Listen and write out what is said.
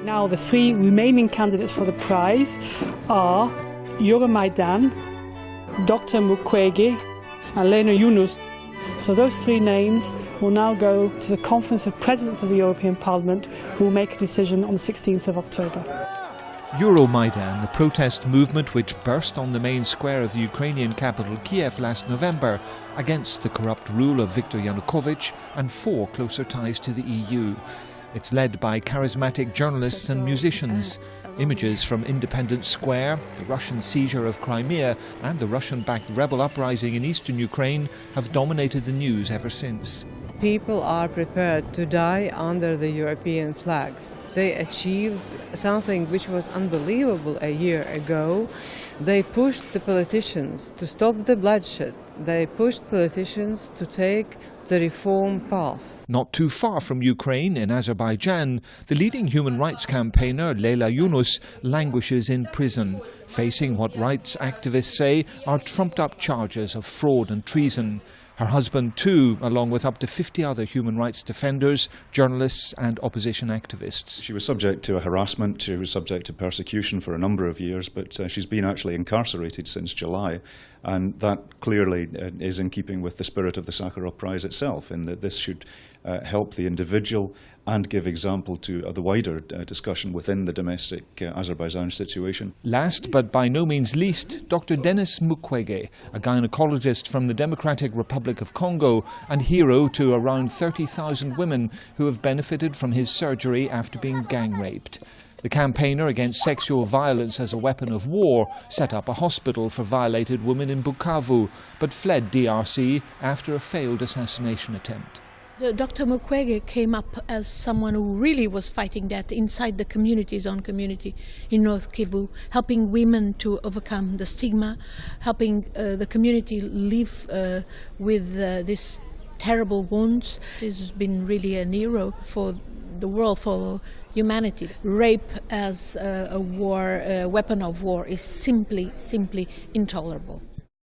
Now the three remaining candidates for the prize are Euromaidan, Dr. Mukwege and Lena Yunus. So those three names will now go to the Conference of Presidents of the European Parliament, who will make a decision on the 16th of October. Euromaidan, the protest movement which burst on the main square of the Ukrainian capital Kiev last November against the corrupt rule of Viktor Yanukovych and 4 closer ties to the EU. It's led by charismatic journalists and musicians. Images from Independence Square, the Russian seizure of Crimea and the Russian-backed rebel uprising in eastern Ukraine have dominated the news ever since. People are prepared to die under the European flags. They achieved something which was unbelievable a year ago. They pushed the politicians to stop the bloodshed. They pushed politicians to take the reform path. Not too far from Ukraine, in Azerbaijan, the leading human rights campaigner Leyla Yunus languishes in prison, facing what rights activists say are trumped-up charges of fraud and treason. Her husband too, along with up to 50 other human rights defenders, journalists and opposition activists. She was subject to harassment, she was subject to persecution for a number of years, but she's been actually incarcerated since July, and that clearly is in keeping with the spirit of the Sakharov Prize itself, in that this should help the individual and give example to the wider discussion within the domestic Azerbaijan situation. Last but by no means least, Dr. Denis Mukwege, a gynecologist from the Democratic Republic of Congo and hero to around 30,000 women who have benefited from his surgery after being gang raped. The campaigner against sexual violence as a weapon of war set up a hospital for violated women in Bukavu, but fled DRC after a failed assassination attempt. Dr. Mukwege came up as someone who really was fighting that inside the community, his own community in North Kivu, helping women to overcome the stigma, helping the community live with this terrible wounds. He's been really a hero for the world, for humanity. Rape as a weapon of war is simply intolerable.